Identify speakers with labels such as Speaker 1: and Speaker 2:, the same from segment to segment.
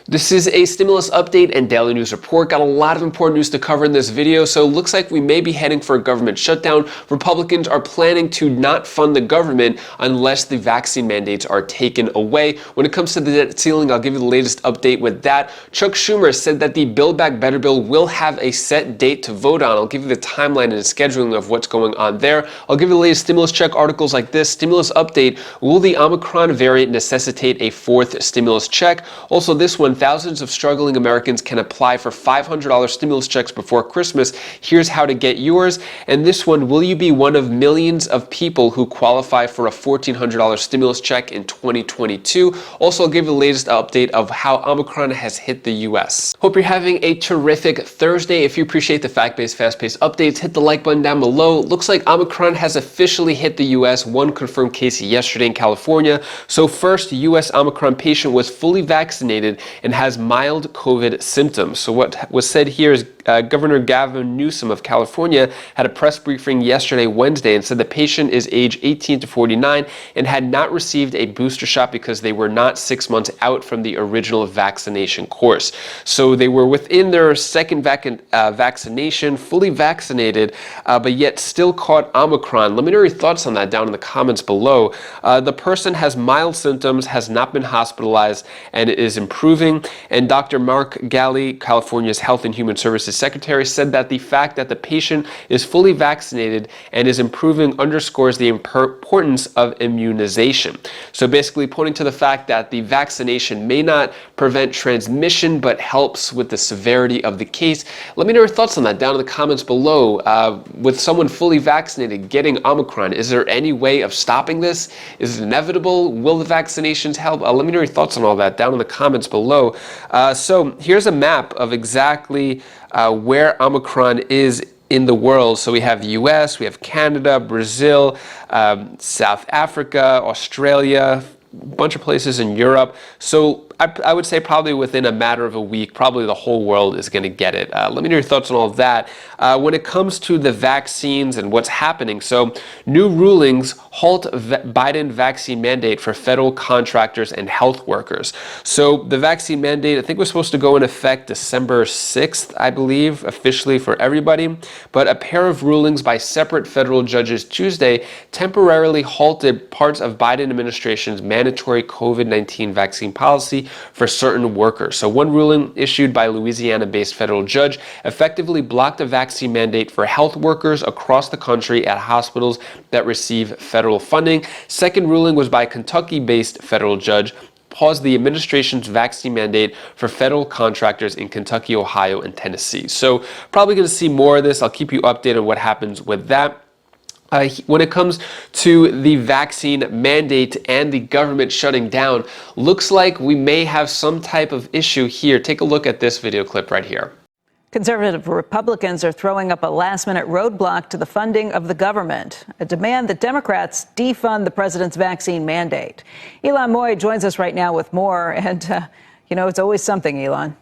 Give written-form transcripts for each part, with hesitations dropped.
Speaker 1: This is a stimulus update and daily news report. Got a lot of important news to cover in this video, so it looks like we may be heading for a government shutdown. Republicans are planning to not fund the government unless the vaccine mandates are taken away. When it comes to the debt ceiling, I'll give you the latest update with that. Chuck Schumer said that the Build Back Better bill will have a set date to vote on. I'll give you the timeline and the scheduling of what's going on there. I'll give you the latest stimulus check articles like this. Stimulus update: will the Omicron variant necessitate a fourth stimulus check? Also this one: thousands of struggling Americans can apply for $500 stimulus checks before Christmas. Here's how to get yours. And this one: will you be one of millions of people who qualify for a $1,400 stimulus check in 2022? Also, I'll give you the latest update of how Omicron has hit the US. Hope you're having a terrific Thursday. If you appreciate the fact-based, fast-paced updates, hit the like button down below. Looks like Omicron has officially hit the US. One confirmed case yesterday in California. So first US Omicron patient was fully vaccinated and has mild COVID symptoms. So what was said here is Governor Gavin Newsom of California had a press briefing yesterday, Wednesday, and said the patient is age 18 to 49 and had not received a booster shot because they were not 6 months out from the original vaccination course. So they were within their second vaccination, fully vaccinated, but yet still caught Omicron. Let me know your thoughts on that down in the comments below. The person has mild symptoms, has not been hospitalized, and is improving. And Dr. Mark Galley, California's Health and Human Services Secretary, said that the fact that the patient is fully vaccinated and is improving underscores the importance of immunization. So basically pointing to the fact that the vaccination may not prevent transmission, but helps with the severity of the case. Let me know your thoughts on that down in the comments below. With someone fully vaccinated getting Omicron, is there any way of stopping this? Is it inevitable? Will the vaccinations help? Let me know your thoughts on all that down in the comments below. So here's a map of exactly where Omicron is in the world. So we have the US, we have Canada, Brazil, South Africa, Australia, a bunch of places in Europe. So I would say probably within a matter of a week, probably the whole world is going to get it. Let me know your thoughts on all of that. When it comes to the vaccines and what's happening, so new rulings halt Biden vaccine mandate for federal contractors and health workers. So the vaccine mandate, I think, was supposed to go in effect December 6th, I believe, officially for everybody. But a pair of rulings by separate federal judges Tuesday temporarily halted parts of Biden administration's mandatory COVID-19 vaccine policy for certain workers. So one ruling issued by Louisiana-based federal judge effectively blocked a vaccine mandate for health workers across the country at hospitals that receive federal funding. Second ruling was by Kentucky-based federal judge, paused the administration's vaccine mandate for federal contractors in Kentucky, Ohio, and Tennessee. So probably going to see more of this. I'll keep you updated on what happens with that. When it comes to the vaccine mandate and the government shutting down, looks like we may have some type of issue here. Take a look at this video clip right here.
Speaker 2: Conservative Republicans are throwing up a last-minute roadblock to the funding of the government, a demand that Democrats defund the president's vaccine mandate. Elon Moy joins us right now with more. And, it's always something, Elon.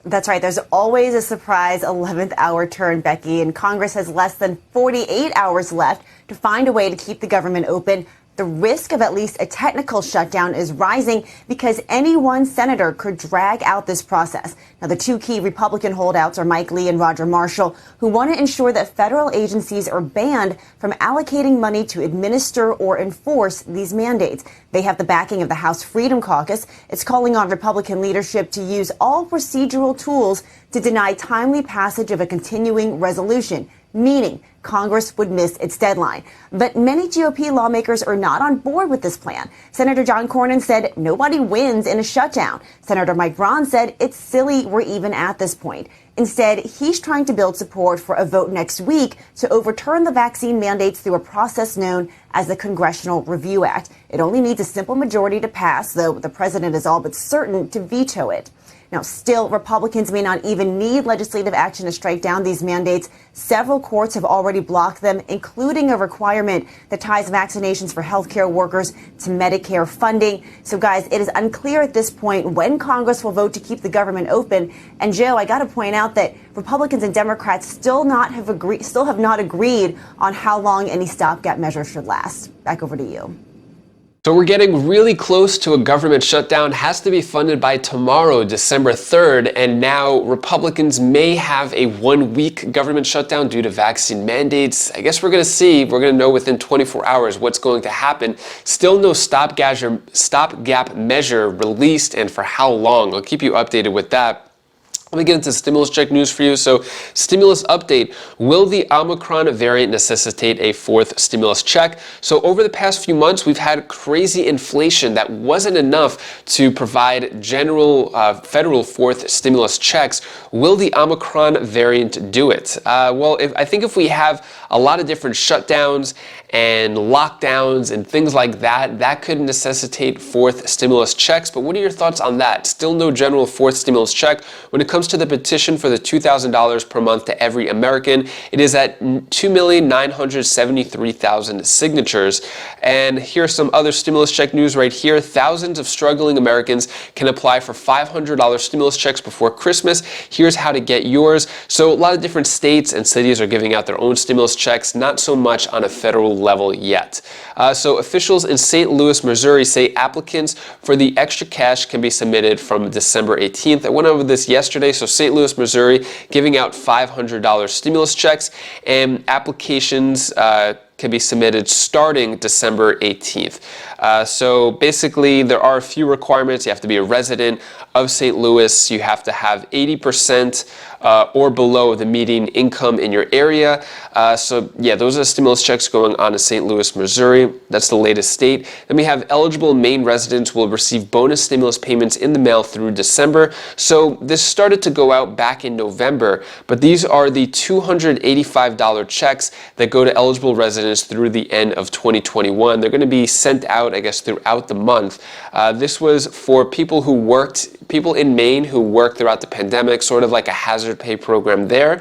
Speaker 3: That's right. There's always a surprise 11th hour turn, Becky, and Congress has less than 48 hours left to find a way to keep the government open. The risk of at least a technical shutdown is rising because any one senator could drag out this process. Now, the two key Republican holdouts are Mike Lee and Roger Marshall, who want to ensure that federal agencies are banned from allocating money to administer or enforce these mandates. They have the backing of the House Freedom Caucus. It's calling on Republican leadership to use all procedural tools to deny timely passage of a continuing resolution, meaning Congress would miss its deadline. But many GOP lawmakers are not on board with this plan. Senator John Cornyn said nobody wins in a shutdown. Senator Mike Braun said it's silly we're even at this point. Instead, he's trying to build support for a vote next week to overturn the vaccine mandates through a process known as the Congressional Review Act. It only needs a simple majority to pass, though the president is all but certain to veto it. Now, still, Republicans may not even need legislative action to strike down these mandates. Several courts have already blocked them, including a requirement that ties vaccinations for healthcare workers to Medicare funding. So, guys, it is unclear at this point when Congress will vote to keep the government open. And, Joe, I got to point out that Republicans and Democrats still have not agreed on how long any stopgap measure should last. Back over to you.
Speaker 1: So we're getting really close to a government shutdown. Has to be funded by tomorrow, December 3rd. And now Republicans may have a 1-week government shutdown due to vaccine mandates. I guess we're going to see. We're going to know within 24 hours what's going to happen. Still no stopgap measure released, and for how long. I'll keep you updated with that. Let me get into stimulus check news for you. So, stimulus update. Will the Omicron variant necessitate a fourth stimulus check? So, over the past few months, we've had crazy inflation that wasn't enough to provide general federal fourth stimulus checks. Will the Omicron variant do it? I think if we have a lot of different shutdowns and lockdowns and things like that, that could necessitate fourth stimulus checks. But what are your thoughts on that? Still no general fourth stimulus check. When it comes to the petition for the $2,000 per month to every American, it is at 2,973,000 signatures. And here's some other stimulus check news right here. Thousands of struggling Americans can apply for $500 stimulus checks before Christmas. Here's how to get yours. So a lot of different states and cities are giving out their own stimulus checks, not so much on a federal level yet. So officials in St. Louis, Missouri say applicants for the extra cash can be submitted from December 18th. I went over this yesterday. So St. Louis, Missouri, giving out $500 stimulus checks, and applications can be submitted starting December 18th. So basically, there are a few requirements. You have to be a resident of St. Louis. You have to have 80% or below the median income in your area. So yeah, those are the stimulus checks going on in St. Louis, Missouri. That's the latest state. Then we have eligible Maine residents will receive bonus stimulus payments in the mail through December. So this started to go out back in November, but these are the $285 checks that go to eligible residents through the end of 2021. They're going to be sent out, I guess, throughout the month. This was for people in Maine who worked throughout the pandemic, sort of like a hazard pay program there.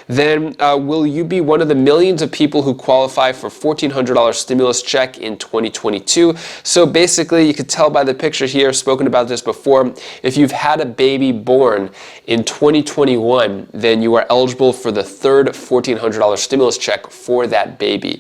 Speaker 1: Then will you be one of the millions of people who qualify for $1,400 stimulus check in 2022? So basically, you could tell by the picture here, I've spoken about this before, if you've had a baby born in 2021, then you are eligible for the third $1,400 stimulus check for that baby.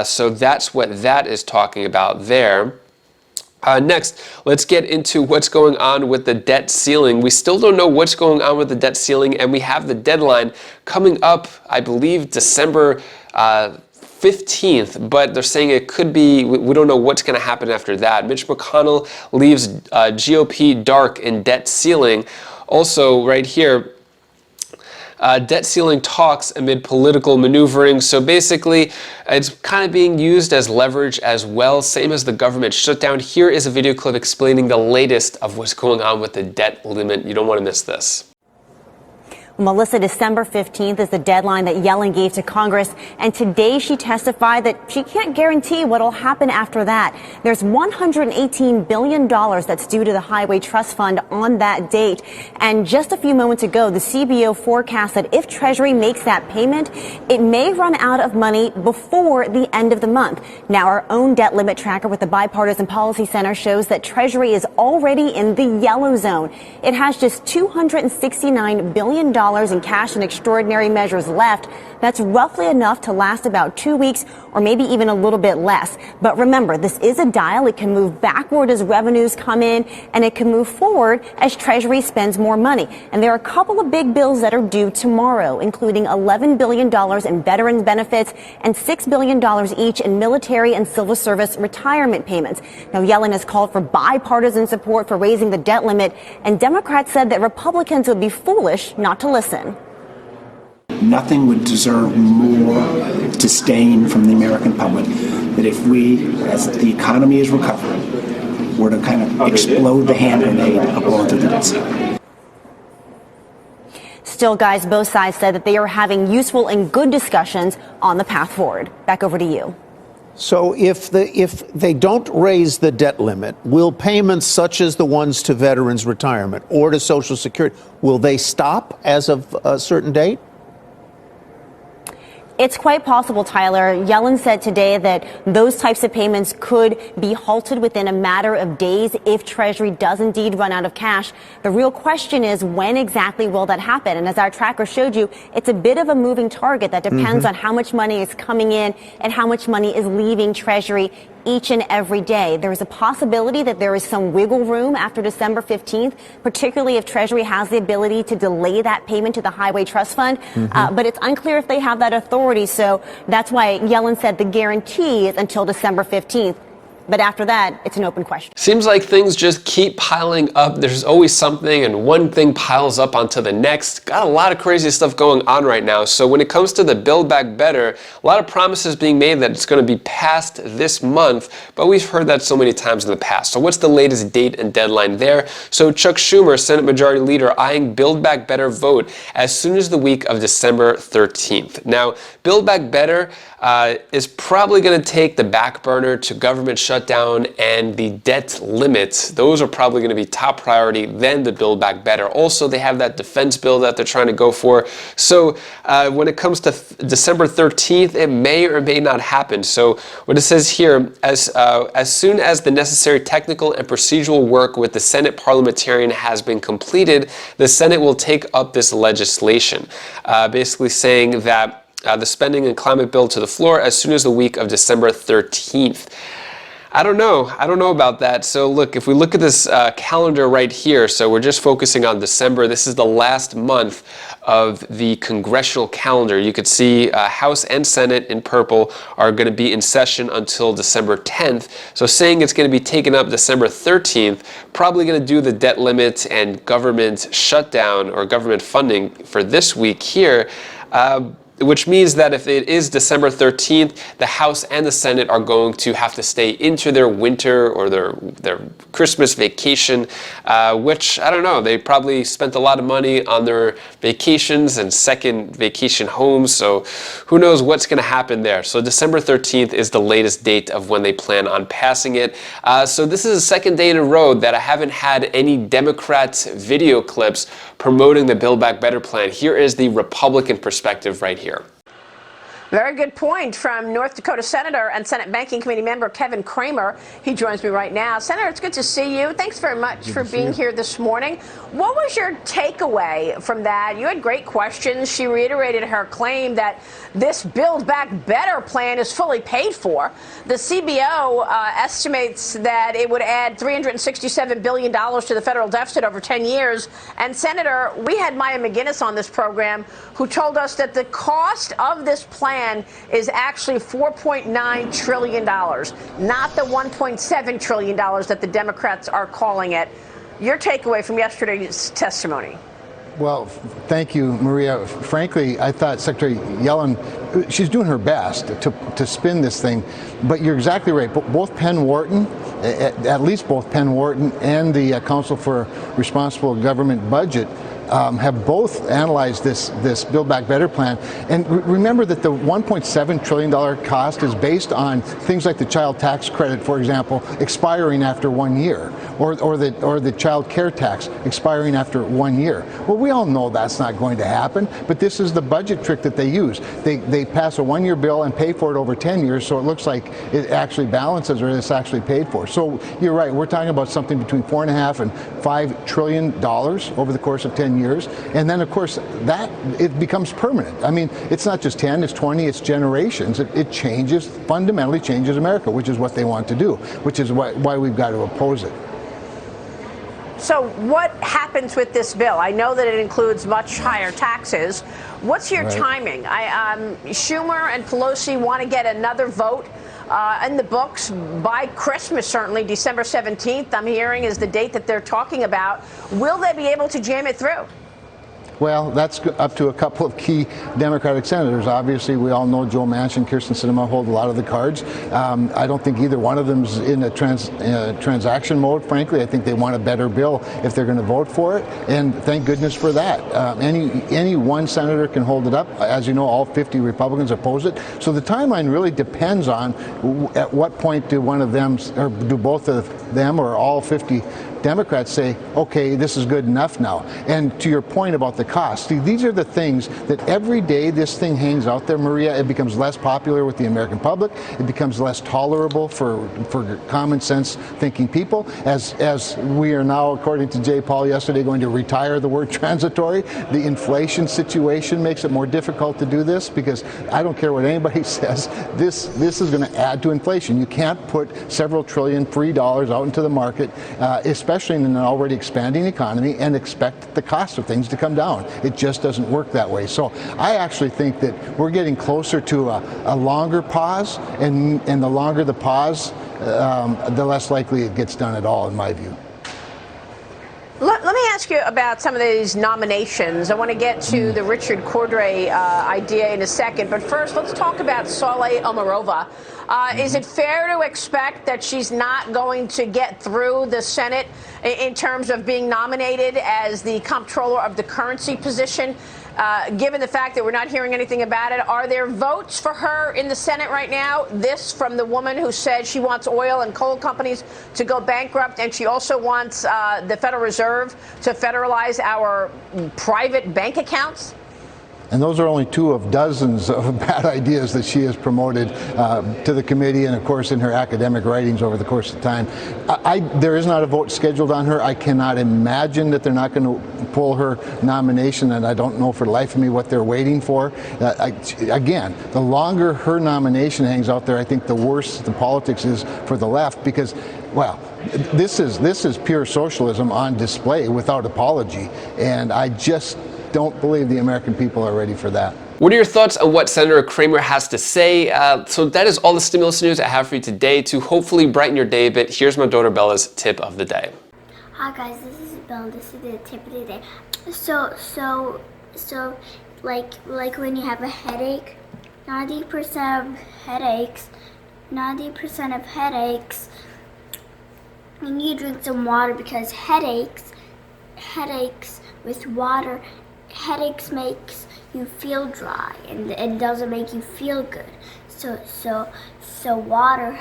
Speaker 1: So that's what that is talking about there. Next, let's get into what's going on with the debt ceiling. We still don't know what's going on with the debt ceiling, and we have the deadline coming up, I believe, December 15th, but they're saying it could be, we don't know what's going to happen after that. Mitch McConnell leaves GOP dark in debt ceiling. Also, right here, debt ceiling talks amid political maneuvering. So basically, it's kind of being used as leverage as well, same as the government shutdown. Here is a video clip explaining the latest of what's going on with the debt limit. You don't want to miss this.
Speaker 3: Melissa, December 15th is the deadline that Yellen gave to Congress, and today she testified that she can't guarantee what will happen after that. There's $118 billion that's due to the Highway Trust Fund on that date. And just a few moments ago, the CBO forecast that if Treasury makes that payment, it may run out of money before the end of the month. Now, our own debt limit tracker with the Bipartisan Policy Center shows that Treasury is already in the yellow zone. It has just $269 billion in cash and extraordinary measures left. That's roughly enough to last about 2 weeks or maybe even a little bit less. But remember, this is a dial. It can move backward as revenues come in, and it can move forward as Treasury spends more money. And there are a couple of big bills that are due tomorrow, including $11 billion in veterans benefits and $6 billion each in military and civil service retirement payments. Now, Yellen has called for bipartisan support for raising the debt limit, and Democrats said that Republicans would be foolish not to listen.
Speaker 4: Nothing would deserve more disdain from the American public that if we, as the economy is recovering, were to kind of explode the hand grenade of going through the debt ceiling.
Speaker 3: Still, guys, both sides said that they are having useful and good discussions on the path forward. Back over to you.
Speaker 5: So if they don't raise the debt limit, will payments such as the ones to veterans retirement or to Social Security, will they stop as of a certain date?
Speaker 3: It's quite possible, Tyler. Yellen said today that those types of payments could be halted within a matter of days if Treasury does indeed run out of cash. The real question is, when exactly will that happen? And as our tracker showed you, it's a bit of a moving target that depends on how much money is coming in and how much money is leaving Treasury each and every day. There is a possibility that there is some wiggle room after December 15th, particularly if Treasury has the ability to delay that payment to the Highway Trust Fund. But it's unclear if they have that authority. So that's why Yellen said the guarantee is until December 15th. But after that, it's an open question.
Speaker 1: Seems like things just keep piling up. There's always something, and one thing piles up onto the next. Got a lot of crazy stuff going on right now. So when it comes to the Build Back Better, a lot of promises being made that it's going to be passed this month, but we've heard that so many times in the past. So what's the latest date and deadline there? So Chuck Schumer, Senate Majority Leader, eyeing Build Back Better vote as soon as the week of December 13th. Now, Build Back Better is probably going to take the back burner to government shutdown and the debt limits. Those are probably going to be top priority than the Build Back Better. Also, they have that defense bill that they're trying to go for. So when it comes to December 13th, it may or may not happen. So what it says here, as soon as the necessary technical and procedural work with the Senate parliamentarian has been completed, the Senate will take up this legislation, basically saying that the spending and climate bill to the floor as soon as the week of December 13th. I don't know about that. So look, if we look at this calendar right here, so we're just focusing on December. This is the last month of the congressional calendar. You could see House and Senate in purple are going to be in session until December 10th. So saying it's going to be taken up December 13th, probably going to do the debt limit and government shutdown or government funding for this week here. Which means that if it is December 13th, the House and the Senate are going to have to stay into their winter or their Christmas vacation, which, I don't know, they probably spent a lot of money on their vacations and second vacation homes, so who knows what's going to happen there. So December 13th is the latest date of when they plan on passing it. So this is the second day in a row that I haven't had any Democrats video clips promoting the Build Back Better plan. Here is the Republican perspective right here.
Speaker 6: Very good point from North Dakota Senator and Senate Banking Committee member Kevin Cramer. He joins me right now. Senator, it's good to see you. Thanks very much for being here this morning. What was your takeaway from that? You had great questions. She reiterated her claim that this Build Back Better plan is fully paid for. The CBO estimates that it would add $367 billion to the federal deficit over 10 years. And Senator, we had Maya McGinnis on this program who told us that the cost of this plan is actually $4.9 trillion, not the $1.7 trillion that the Democrats are calling it. Your takeaway from yesterday's testimony?
Speaker 7: Well, thank you, Maria. Frankly, I thought Secretary Yellen, she's doing her best to spin this thing, but you're exactly right. Both Penn Wharton, at least both Penn Wharton and the Council for Responsible Government Budget have both analyzed this Build Back Better plan. And remember that the $1.7 trillion cost is based on things like the child tax credit, for example, expiring after 1 year, or the child care tax expiring after 1 year. Well, we all know that's not going to happen, but this is the budget trick that they use. They pass a 1 year bill and pay for it over 10 years, so it looks like it actually balances or it's actually paid for. So you're right, we're talking about something between $4.5 and $5 trillion over the course of 10 years. And then, of course, that it becomes permanent. I mean, it's not just 10, it's 20, it's generations. It changes, fundamentally changes America, which is what they want to do, which is why we've got to oppose it.
Speaker 6: So what happens with this bill? I know that it includes much higher taxes. What's your timing? Schumer and Pelosi want to get another vote in the books by Christmas, certainly. December 17th, I'm hearing, is the date that they're talking about. Will they be able to jam it through?
Speaker 7: Well, that's up to a couple of key Democratic senators. Obviously, we all know Joe Manchin, Kyrsten Sinema hold a lot of the cards. I don't think either one of them's in a transaction mode, frankly. I think they want a better bill if they're going to vote for it, and thank goodness for that. Any one senator can hold it up. As you know, all 50 Republicans oppose it. So the timeline really depends on at what point do one of them, or do both of them, or all 50 Democrats say, okay, this is good enough now. And to your point about the cost, see, these are the things that every day this thing hangs out there, Maria, it becomes less popular with the American public. It becomes less tolerable for common sense thinking people. As we are now, according to Jay Paul yesterday, going to retire the word transitory, the inflation situation makes it more difficult to do this, because I don't care what anybody says, this is going to add to inflation. You can't put several trillion free dollars out into the market, especially in an already expanding economy, and expect the cost of things to come down. It just doesn't work that way. So I actually think that we're getting closer to a longer pause, and the longer the pause, the less likely it gets done at all, in my view.
Speaker 6: Let me ask you about some of these nominations. I want to get to the Richard Cordray idea in a second, but first let's talk about Saule Omarova. Is it fair to expect that she's not going to get through the Senate in terms of being nominated as the comptroller of the currency position? Given the fact that we're not hearing anything about it, are there votes for her in the Senate right now? This from the woman who said she wants oil and coal companies to go bankrupt, and she also wants the Federal Reserve to federalize our private bank accounts?
Speaker 7: And those are only two of dozens of bad ideas that she has promoted to the committee, and of course in her academic writings over the course of time. There is not a vote scheduled on her. I cannot imagine that they're not going to pull her nomination, and I don't know for the life of me what they're waiting for. Again, the longer her nomination hangs out there, I think the worse the politics is for the left, because, well, this is pure socialism on display without apology, and I just don't believe the American people are ready for that.
Speaker 1: What are your thoughts on what Senator Cramer has to say? So that is all the stimulus news I have for you today to hopefully brighten your day a bit. Here's my daughter Bella's tip of the day.
Speaker 8: Hi guys, this is Bella. This is the tip of the day. So like when you have a headache, 90% of headaches, you need to drink some water, because headaches with water, headaches makes you feel dry, and it doesn't make you feel good. So water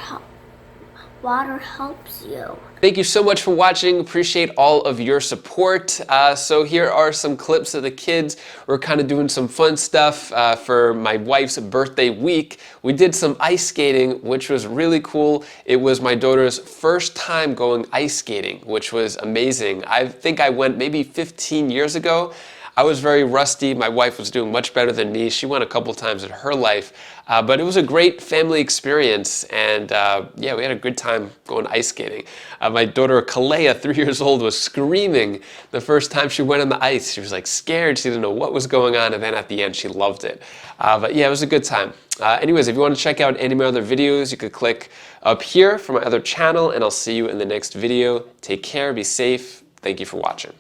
Speaker 8: helps you.
Speaker 1: Thank you so much for watching. Appreciate all of your support. So here are some clips of the kids. We're kind of doing some fun stuff for my wife's birthday week. We did some ice skating, which was really cool. It was my daughter's first time going ice skating, which was amazing. I think I went maybe 15 years ago. I was very rusty. My wife was doing much better than me. She went a couple times in her life, but it was a great family experience, and yeah, we had a good time going ice skating. My daughter Kalea, 3 years old, was screaming the first time she went on the ice. She was like scared. She didn't know what was going on, and then at the end she loved it. But yeah, it was a good time. Anyways, if you want to check out any of my other videos, you could click up here for my other channel, and I'll see you in the next video. Take care, be safe. Thank you for watching.